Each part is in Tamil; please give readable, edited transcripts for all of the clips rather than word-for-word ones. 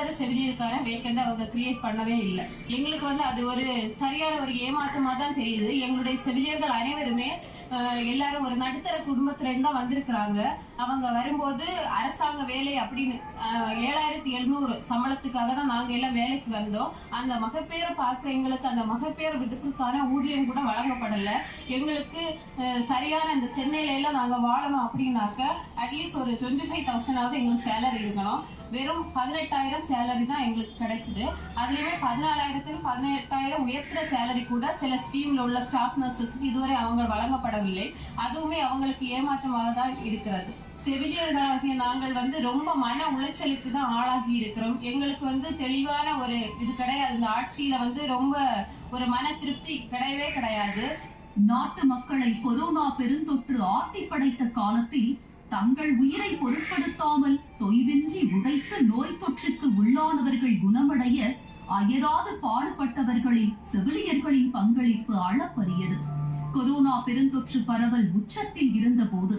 இதுவரை செவிலியருக்கான வேக்கண்ட் அவங்க கிரியேட் பண்ணவே இல்லை. எங்களுக்கு அது ஒரு சரியான ஒரு ஏமாற்றமா தான் தெரியுது. எங்களுடைய செவிலியர்கள் அனைவருமே எல்லாரும் ஒரு நடுத்தர குடும்பத்துல இருந்தா வந்திருக்கிறாங்க. அவங்க வரும்போது அரசாங்க வேலை அப்படின்னு 7700 சம்பளத்துக்காக தான் நாங்க எல்லாம் வேலைக்கு வந்தோம். அந்த மகப்பேறு பார்க்குற எங்களுக்கு அந்த மகப்பேறு விடுப்புக்கான ஊதியம் கூட வழங்கப்படலை. எங்களுக்கு சரியான இந்த சென்னையில எல்லாம் நாங்க வாழணும் அப்படின்னாக்க அட்லீஸ்ட் ஒரு 25,000 எங்களுக்கு சேலரி இருக்கணும். வெறும் 18,000 சேலரி தான் எங்களுக்கு கிடைக்குது. அதுலயுமே 14,000 18,000 உயர்த்துற சேலரி கூட சில ஸ்கீம்ல உள்ள ஸ்டாஃப் நர்சஸ்க்கு இதுவரை அவங்க வழங்கப்படவில்லை. அதுவுமே அவங்களுக்கு ஏமாற்றமாக தான் இருக்கிறது. செவிலியர்களாகிய நாங்கள் ரொம்ப மன உளைச்சலுக்கு தான் ஆளாகி இருக்கிறோம். எங்களுக்கு தெளிவான ஒரு இது கிடையாது. இந்த ஆட்சியில ரொம்ப ஒரு மன திருப்தி கிடையவே கிடையாது. நாட்டு மக்களை கொரோனா பெருந்தொற்று ஆட்டி படைத்த காலத்தில் தங்கள் உயிரை பொருட்படுத்தாமல் தொய்வின்றி உழைத்து நோய் தொற்றுக்கு உள்ளானவர்கள் குணமடைய அயராது பாடுபட்டவர்களின் செவிலியர்களின் பங்களிப்பு அளப்பரியது. கொரோனா பெருந்தொற்று பரவல் உச்சத்தில் இருந்த போது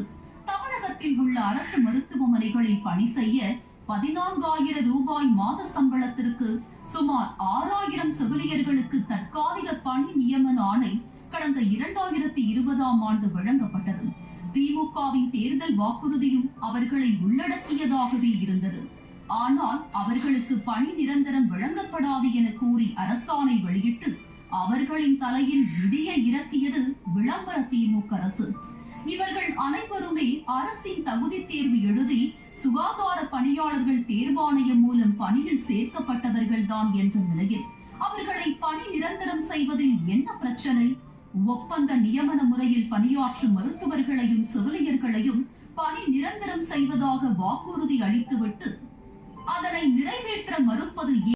தமிழகத்தில் உள்ள அரசு மருத்துவமனைகளில் பணி செய்ய 14,000 ரூபாய் மாத சம்பளத்திற்கு சுமார் 6,000 செவிலியர்களுக்கு தற்காலிக பணி நியமன ஆணை கடந்த 2020ஆம் ஆண்டு வழங்கப்பட்டது. திமுகவின் தேர்தல் வாக்குறுதியும் அவர்களை உள்ளடக்கியதாகவே இருந்தது. ஆனால் அவர்களுக்கு பணி நிரந்தரம் வழங்கப்படாது என கூறி அரசாணை வெளியிட்டு அவர்களின் தலையில் விடிய இறக்கியது விளம்பர திமுக அரசு. இவர்கள் அனைவருமே அரசின் தகுதி தேர்வு எழுதி சுகாதார பணியாளர்கள் தேர்வாணையம் மூலம் பணியில் சேர்க்கப்பட்டவர்கள் தான் என்ற நிலையில் அவர்களை பணி நிரந்தரம் செய்வதில் என்ன பிரச்சனை? ஒப்பந்த நியமன முறையில் பணியாற்றும் மருத்துவர்களையும் செவிலியர்களையும் பணி நிரந்தரம் செய்வதாக வாக்குறுதி அளித்துவிட்டு அதனை நிறைவேற்ற மறுப்பது